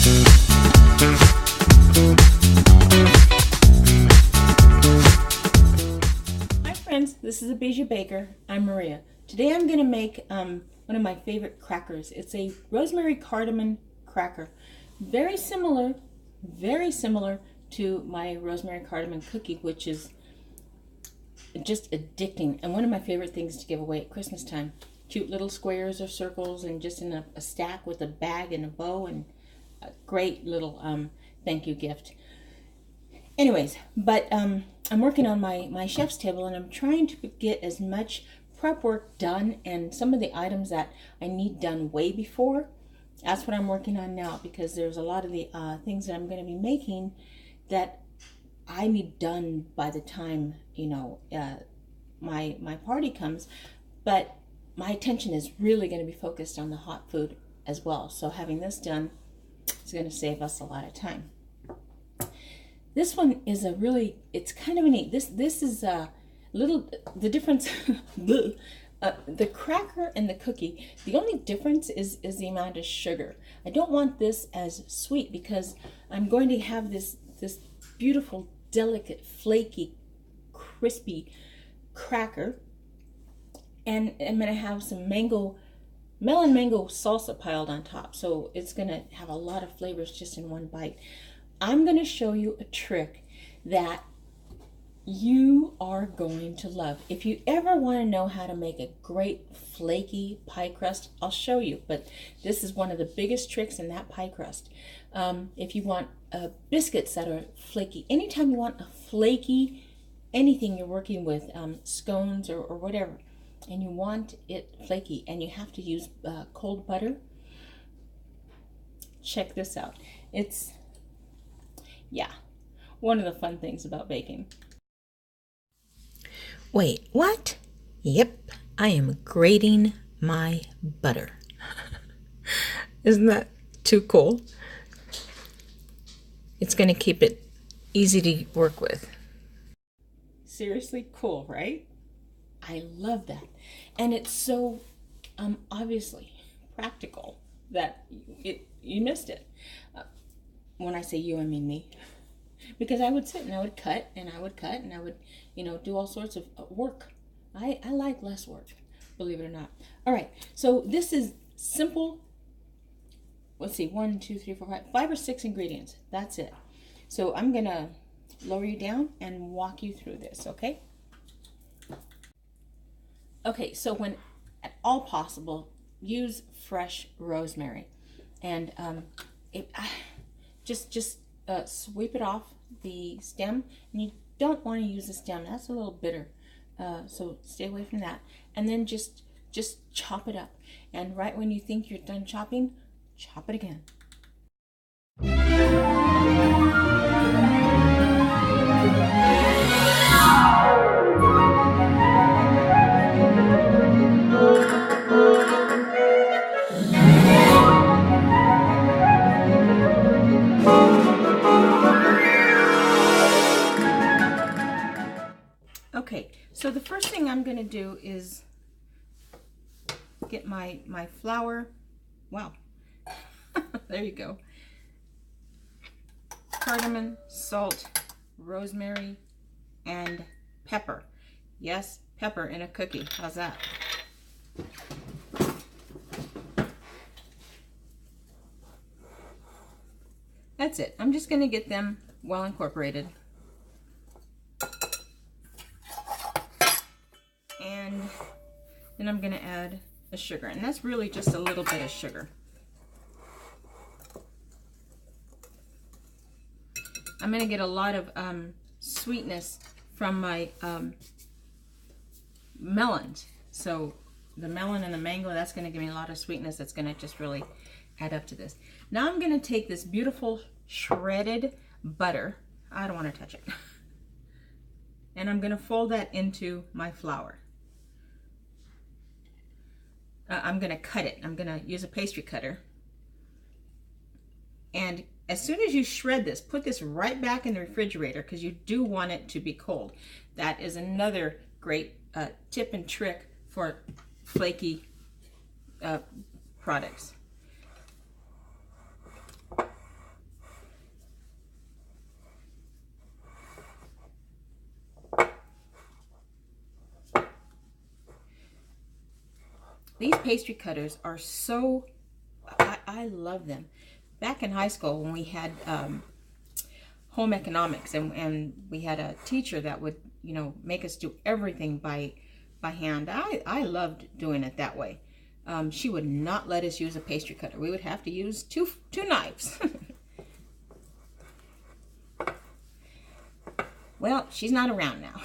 Hi friends, this is a Bijou Baker. I'm Maria. Today I'm going to make one of my favorite crackers. It's a Rosemary Cardamom Cracker. Very similar to my Rosemary Cardamom cookie, which is just addicting and one of my favorite things to give away at Christmas time. Cute little squares or circles and just in a stack with a bag and a bow, and a great little thank you gift. Anyways, but I'm working on my chef's table, and I'm trying to get as much prep work done and some of the items that I need done way before. That's what I'm working on now, because there's a lot of the things that I'm going to be making that I need done by the time, you know, my party comes. But my attention is really going to be focused on the hot food as well. So having this done is going to save us a lot of time. This one is it's kind of a neat. This is a little, the difference, the cracker and the cookie, the only difference is the amount of sugar. I don't want this as sweet because I'm going to have this beautiful, delicate, flaky, crispy cracker. And I'm going to have some melon mango salsa piled on top. So it's going to have a lot of flavors just in one bite. I'm going to show you a trick that you are going to love. If you ever want to know how to make a great flaky pie crust, I'll show you. But this is one of the biggest tricks in that pie crust. If you want biscuits that are flaky, anytime you want a flaky, anything you're working with, scones or whatever, and you want it flaky, and you have to use cold butter, check this out. It's, yeah, one of the fun things about baking. Wait, what? Yep, I am grating my butter. Isn't that too cool? It's going to keep it easy to work with. Seriously cool, right? I love that. And it's so obviously practical that you missed it. When I say you, I mean me. Because I would sit and I would cut and I would cut and I would, you know, do all sorts of work. I like less work, believe it or not. All right, so this is simple. Let's see, 1, 2, 3, 4, 5 or 6 ingredients. That's it. So I'm going to lower you down and walk you through this, okay? Okay, so when at all possible, use fresh rosemary. And just sweep it off the stem, and you don't want to use the stem. That's a little bitter, so stay away from that. And then just chop it up, and right when you think you're done chopping, chop it again. Okay, so the first thing I'm going to do is get my flour. Wow, there you go. Cardamom, salt, rosemary, and pepper. Yes, pepper in a cookie. How's that? That's it. I'm just going to get them well incorporated. And then I'm going to add a sugar, and that's really just a little bit of sugar. I'm going to get a lot of sweetness from my melons. So the melon and the mango, that's going to give me a lot of sweetness. That's going to just really add up to this. Now I'm going to take this beautiful shredded butter. I don't want to touch it. And I'm going to fold that into my flour. I'm going to cut it. I'm going to use a pastry cutter. And as soon as you shred this, put this right back in the refrigerator, because you do want it to be cold. That is another great tip and trick for flaky products. These pastry cutters are so, I love them. Back in high school when we had home economics and we had a teacher that would, you know, make us do everything by hand. I loved doing it that way. She would not let us use a pastry cutter. We would have to use two knives. Well, she's not around now.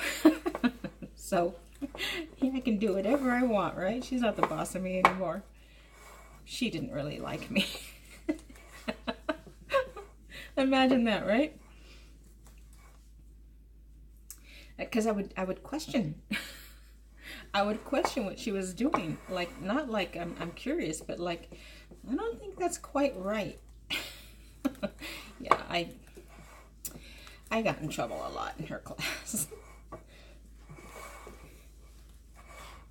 So yeah, I can do whatever I want, right? She's not the boss of me anymore. She didn't really like me. Imagine that, right? Because I would question. I would question what she was doing. Like, not like I'm curious, but like, I don't think that's quite right. Yeah, I got in trouble a lot in her class.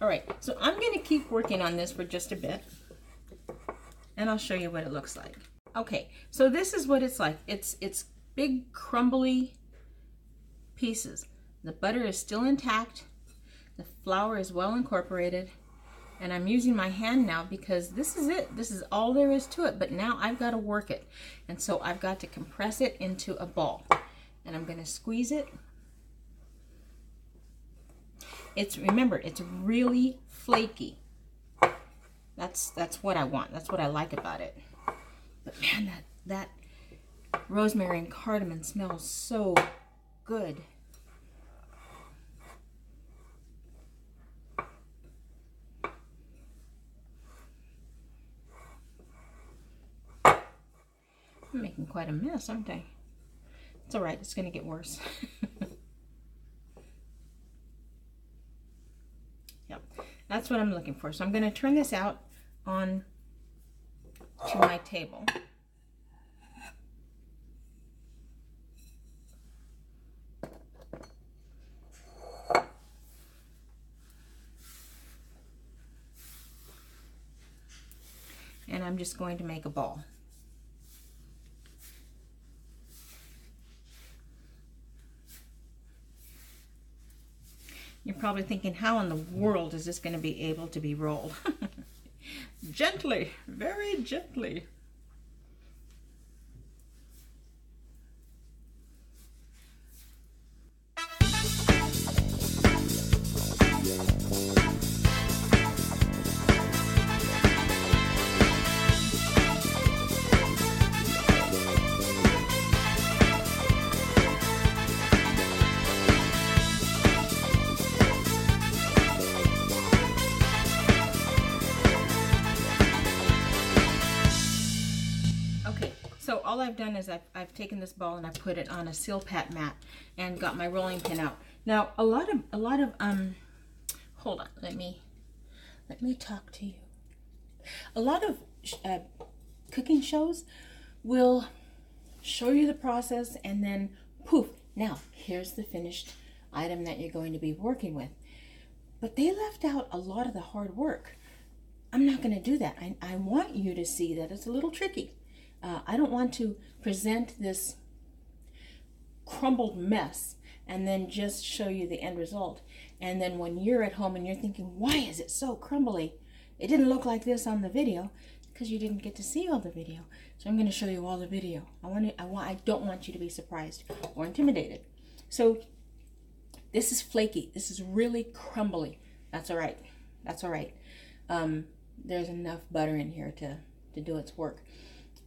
All right, so I'm going to keep working on this for just a bit, and I'll show you what it looks like. Okay, so this is what it's like. It's big, crumbly pieces. The butter is still intact. The flour is well incorporated. And I'm using my hand now because this is it. This is all there is to it. But now I've got to work it. And so I've got to compress it into a ball. And I'm going to squeeze it. Remember, it's really flaky. That's what I want. That's what I like about it. But man, that rosemary and cardamom smells so good. I'm making quite a mess, aren't I? It's all right. It's going to get worse. Yep, that's what I'm looking for. So I'm going to turn this out on to my table. And I'm just going to make a ball. You're probably thinking, how in the world is this going to be able to be rolled? Gently, very gently. So all I've done is I've taken this ball and I put it on a seal pat mat and got my rolling pin out. Now a lot of hold on, let me talk to you. A lot of cooking shows will show you the process and then poof, now here's the finished item that you're going to be working with. But they left out a lot of the hard work. I'm not going to do that. I want you to see that it's a little tricky. I don't want to present this crumbled mess and then just show you the end result. And then when you're at home and you're thinking, why is it so crumbly? It didn't look like this on the video, because you didn't get to see all the video. So I'm going to show you all the video. I don't want you to be surprised or intimidated. So this is flaky. This is really crumbly. That's all right. That's all right. There's enough butter in here to do its work.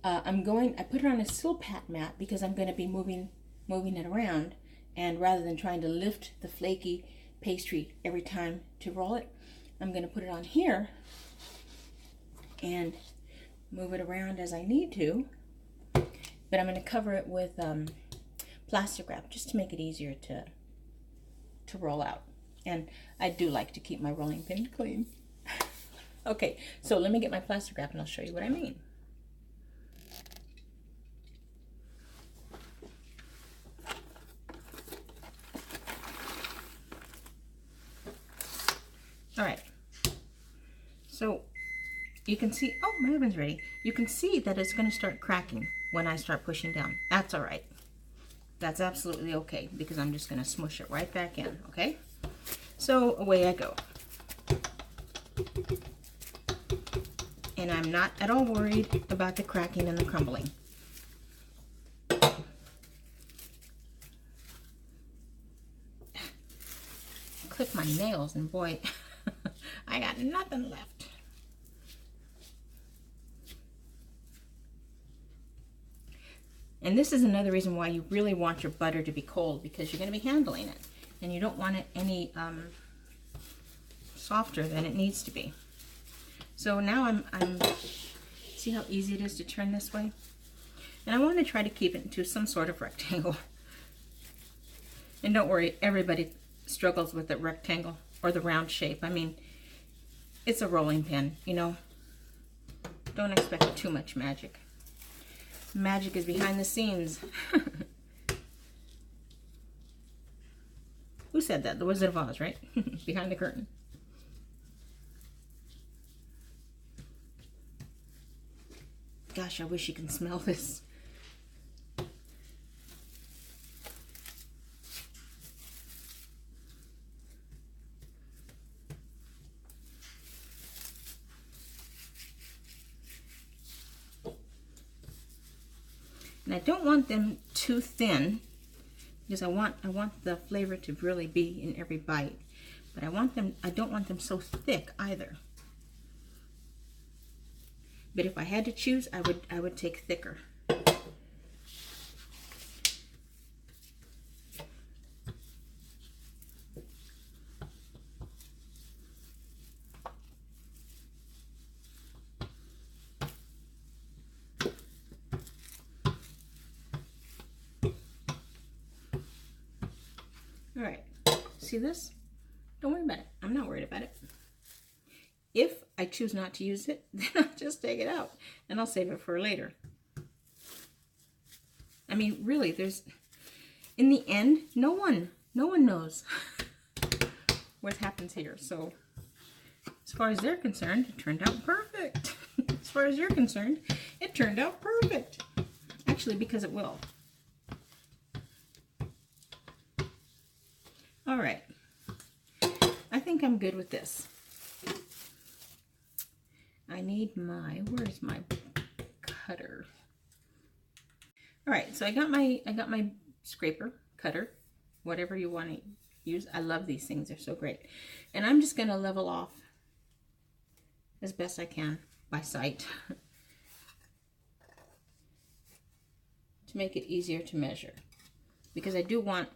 I put it on a seal pat mat because I'm going to be moving it around, and rather than trying to lift the flaky pastry every time to roll it, I'm going to put it on here and move it around as I need to, but I'm going to cover it with plastic wrap just to make it easier to roll out. And I do like to keep my rolling pin clean. Okay, so let me get my plastic wrap and I'll show you what I mean. All right, so you can see, oh, my oven's ready. You can see that it's going to start cracking when I start pushing down. That's all right. That's absolutely okay, because I'm just going to smush it right back in, okay? So away I go. and I'm not at all worried about the cracking and the crumbling. Clip my nails, and boy, I got nothing left. And this is another reason why you really want your butter to be cold, because you're going to be handling it, and you don't want it any softer than it needs to be. So now I'm see how easy it is to turn this way? And I want to try to keep it into some sort of rectangle. And don't worry, everybody struggles with the rectangle or the round shape. I mean, it's a rolling pin, you know. Don't expect too much magic. Magic is behind the scenes. Who said that? The Wizard of Oz, right? Behind the curtain. Gosh, I wish you can smell this. And I don't want them too thin, because I want the flavor to really be in every bite. But I don't want them so thick either. But if I had to choose, I would take thicker. All right, see this? Don't worry about it. I'm not worried about it. If I choose not to use it, then I'll just take it out and I'll save it for later. I mean, really, in the end, no one knows what happens here. So as far as they're concerned, it turned out perfect. As far as you're concerned, it turned out perfect. Actually, because it will. All right. I think I'm good with this. I need where's my cutter? All right, so I got my scraper, cutter, whatever you want to use. I love these things, they're so great. And I'm just gonna level off as best I can by sight to make it easier to measure, because I do want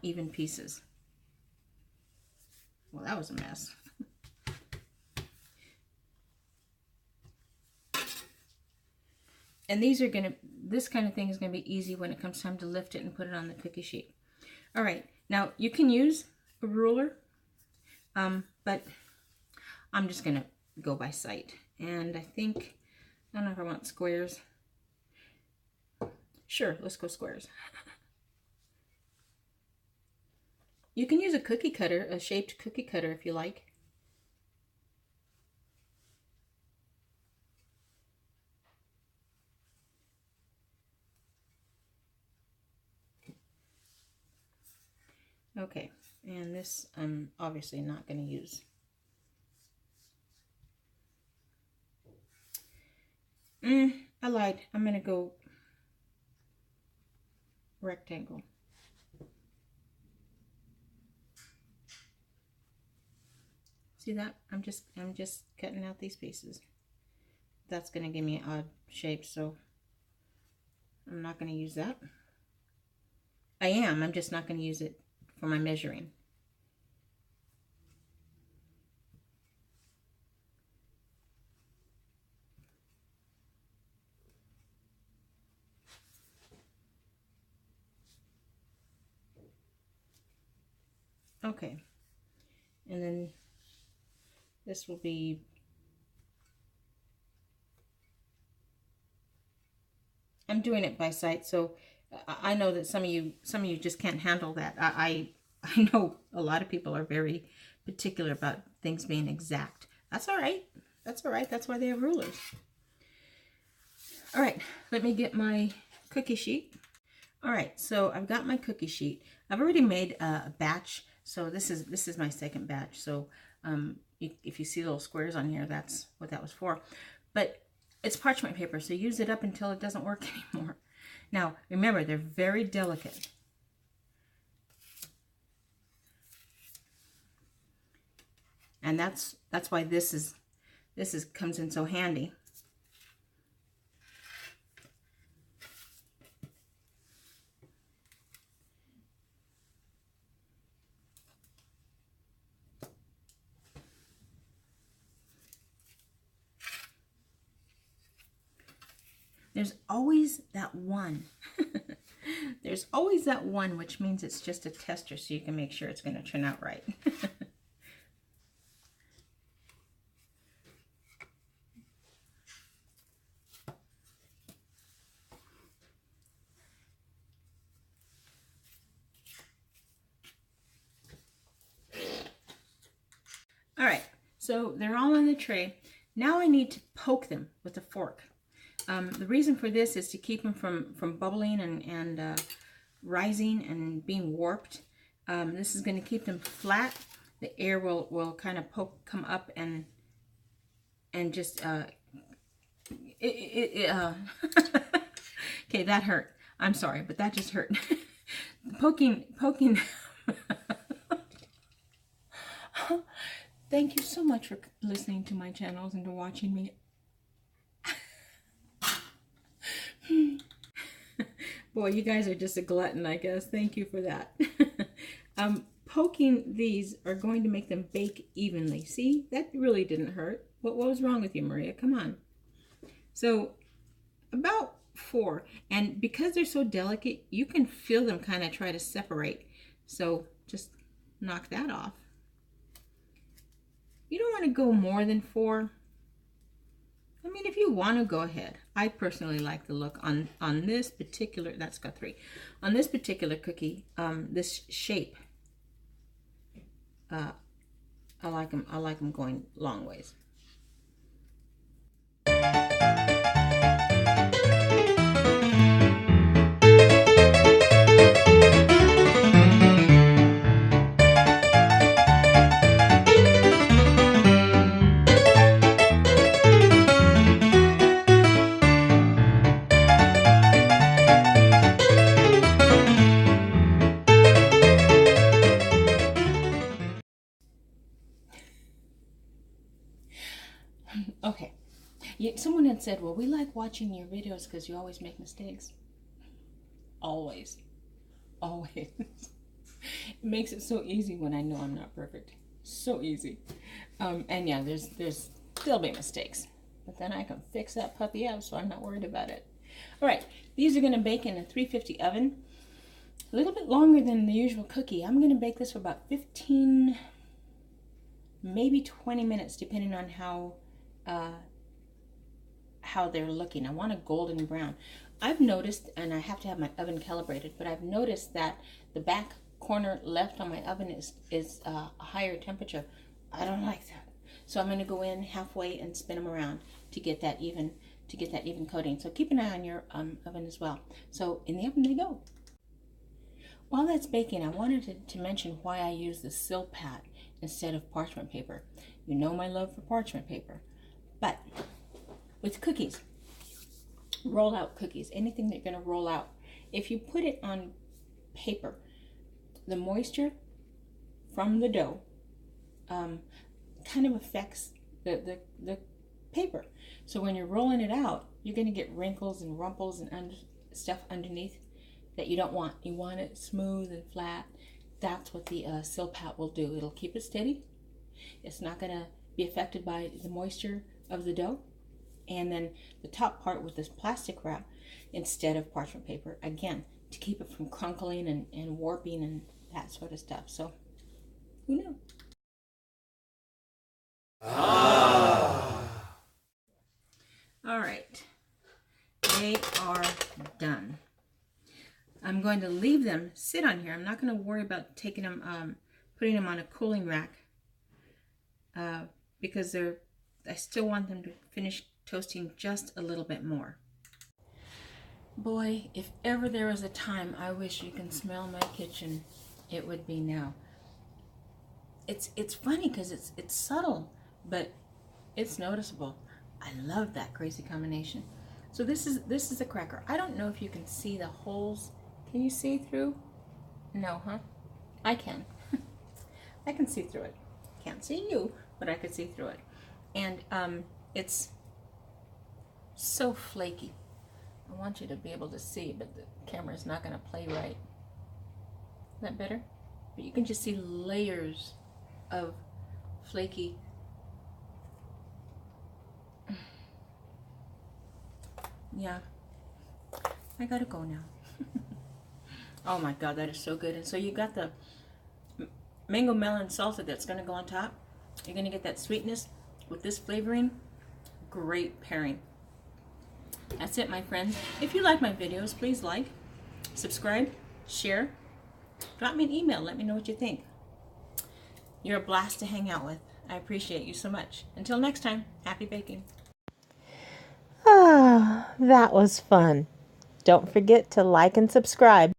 even pieces. Well, that was a mess. And this kind of thing is gonna be easy when it comes time to lift it and put it on the cookie sheet. All right, now you can use a ruler, but I'm just gonna go by sight. And I don't know if I want squares. Sure, let's go squares. You can use a cookie cutter, a shaped cookie cutter if you like. Okay, and this I'm obviously not going to use. I lied. I'm going to go rectangle. See that? I'm just cutting out these pieces. That's going to give me an odd shape, so I'm not going to use that. I'm just not going to use it for my measuring. Okay, and then this will be I'm doing it by sight, so I know that some of you just can't handle that. I know a lot of people are very particular about things being exact. That's all right. That's all right. That's why they have rulers. All right, let me get my cookie sheet. All right, so I've got my cookie sheet. I've already made a batch, so this is my second batch. So if you see little squares on here, that's what that was for. but it's parchment paper, so use it up until it doesn't work anymore. Now, remember, they're very delicate. And that's why this comes in so handy. There's always that one. There's always that one, which means it's just a tester, so you can make sure it's going to turn out right. All right, so they're all on the tray. Now I need to poke them with a fork. The reason for this is to keep them from bubbling and rising and being warped. This is going to keep them flat. The air will kind of come up and just okay, that hurt. I'm sorry, but that just hurt. poking. Thank you so much for listening to my channels and to watching me. Boy, you guys are just a glutton, I guess. Thank you for that. Poking these are going to make them bake evenly. See, that really didn't hurt. What was wrong with you, Maria? Come on. So about 4. And because they're so delicate, you can feel them kind of try to separate. So just knock that off. You don't want to go more than 4. I mean, if you want to, go ahead. I personally like the look on this particular, that's got 3. On this particular cookie, this shape, I like them going long ways. Okay, someone had said, well, we like watching your videos because you always make mistakes. Always. Always. It makes it so easy when I know I'm not perfect. So easy. And yeah, there's still be mistakes. But then I can fix that puppy up, so I'm not worried about it. All right, these are going to bake in a 350 oven. A little bit longer than the usual cookie. I'm going to bake this for about 15, maybe 20 minutes, depending on how they're looking. I want a golden brown. I've noticed, and I have to have my oven calibrated, but I've noticed that the back corner left on my oven is a higher temperature. I don't like that. So I'm going to go in halfway and spin them around to get that even coating. So keep an eye on your oven as well. So in the oven they go. While that's baking, I wanted to mention why I use the Silpat instead of parchment paper. You know my love for parchment paper. But with cookies, roll out cookies, anything that you're going to roll out, if you put it on paper, the moisture from the dough kind of affects the paper. So when you're rolling it out, you're going to get wrinkles and rumples and stuff underneath that you don't want. You want it smooth and flat. That's what the Silpat will do. It'll keep it steady. It's not going to be affected by the moisture of the dough. And then the top part with this plastic wrap instead of parchment paper, again, to keep it from crunkling and warping and that sort of stuff. So who knew? All right, they are done. I'm going to leave them sit on here. I'm not going to worry about taking them, putting them on a cooling rack because I still want them to finish toasting just a little bit more. Boy, if ever there was a time I wish you can smell my kitchen, it would be now. It's funny because it's subtle, but it's noticeable. I love that crazy combination. So this is a cracker. I don't know if you can see the holes. Can you see through? No, huh? I can. I can see through it. Can't see you, but I could see through it. And it's so flaky. I want you to be able to see, but the camera's not going to play right. Is that better? But you can just see layers of flaky. Yeah, I gotta go now. Oh my God, that is so good. And so you got the mango melon salsa that's gonna go on top. You're gonna get that sweetness with this flavoring. Great pairing. That's it, my friends. If you like my videos, please like, subscribe, share, drop me an email. Let me know what you think. You're a blast to hang out with. I appreciate you so much. Until next time, happy baking. Ah, that was fun. Don't forget to like and subscribe.